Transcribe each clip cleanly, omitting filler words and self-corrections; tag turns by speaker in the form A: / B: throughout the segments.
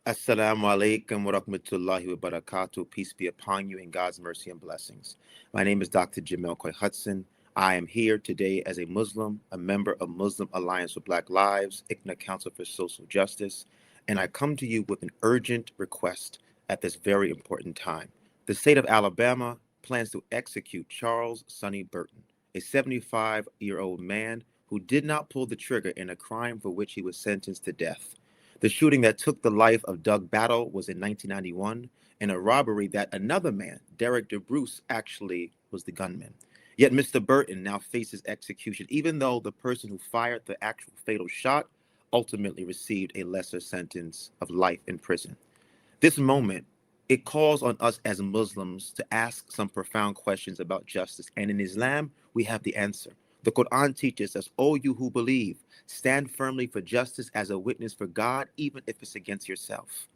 A: Assalamu alaikum wa rahmatullahi wa barakatuh. Peace be upon you and God's mercy and blessings. My name is Dr. Jamel Coy Hudson. I am here today as a Muslim, a member of Muslim Alliance for Black Lives, ICNA Council for Social Justice, and I come to you with an urgent request at this very important time. The state of Alabama plans to execute Charles Sonny Burton, a 75-year-old man who did not pull the trigger in a crime for which he was sentenced to death. The shooting that took the life of Doug Battle was in 1991, and a robbery that another man, Derek DeBruce, actually was the gunman. Yet Mr. Burton now faces execution, even though the person who fired the actual fatal shot ultimately received a lesser sentence of life in prison. This moment, it calls on us as Muslims to ask some profound questions about justice. And in Islam, we have the answer. The Quran teaches us, O you who believe, stand firmly for justice as a witness for God, even if it's against yourself.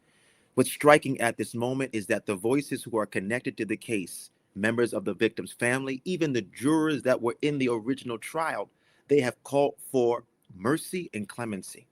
A: What's striking at this moment is that the voices who are connected to the case, members of the victim's family, even the jurors that were in the original trial, they have called for mercy and clemency.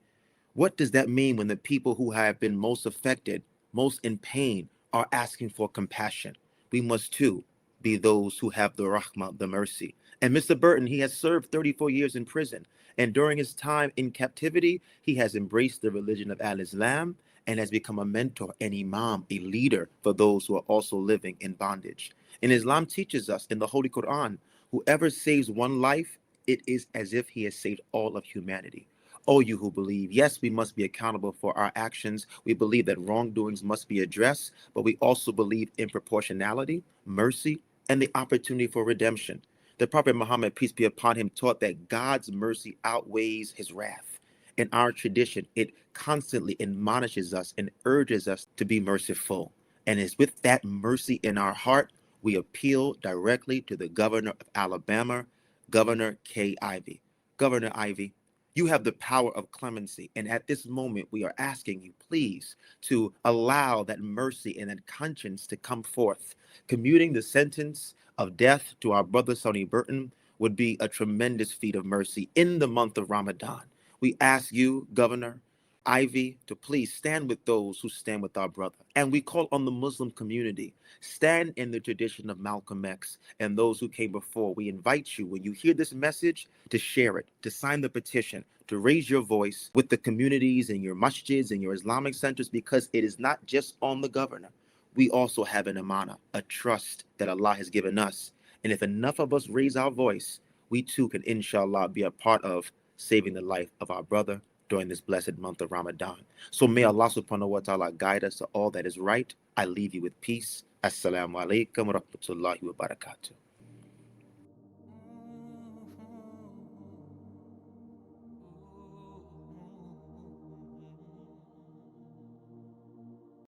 A: What does that mean when the people who have been most affected, most in pain, are asking for compassion? We must too be those who have the rahmah, the mercy. And Mr. Burton, he has served 34 years in prison. And during his time in captivity, he has embraced the religion of Al-Islam and has become a mentor, an imam, a leader for those who are also living in bondage. And Islam teaches us in the Holy Quran, whoever saves one life, it is as if he has saved all of humanity. Oh, you who believe, yes, we must be accountable for our actions. We believe that wrongdoings must be addressed, but we also believe in proportionality, mercy, and the opportunity for redemption. The Prophet Muhammad, peace be upon him, taught that God's mercy outweighs his wrath. In our tradition, it constantly admonishes us and urges us to be merciful. And it's with that mercy in our heart, we appeal directly to the governor of Alabama, Governor Kay Ivey. Governor Ivey, you have the power of clemency. And at this moment, we are asking you, please, to allow that mercy and that conscience to come forth. Commuting the sentence of death to our brother Sonny Burton would be a tremendous feat of mercy in the month of Ramadan. We ask you, Governor Ivey, to please stand with those who stand with our brother. And we call on the Muslim community, stand in the tradition of Malcolm X and those who came before. We invite you, when you hear this message, to share it, to sign the petition, to raise your voice with the communities and your masjids and your Islamic centers, because it is not just on the governor. We also have an amana, a trust that Allah has given us. And if enough of us raise our voice, we too can, inshallah, be a part of saving the life of our brother during this blessed month of Ramadan. So may Allah subhanahu wa ta'ala guide us to all that is right. I leave you with peace. Assalamu alaikum wa rahmatullahi wa barakatuh.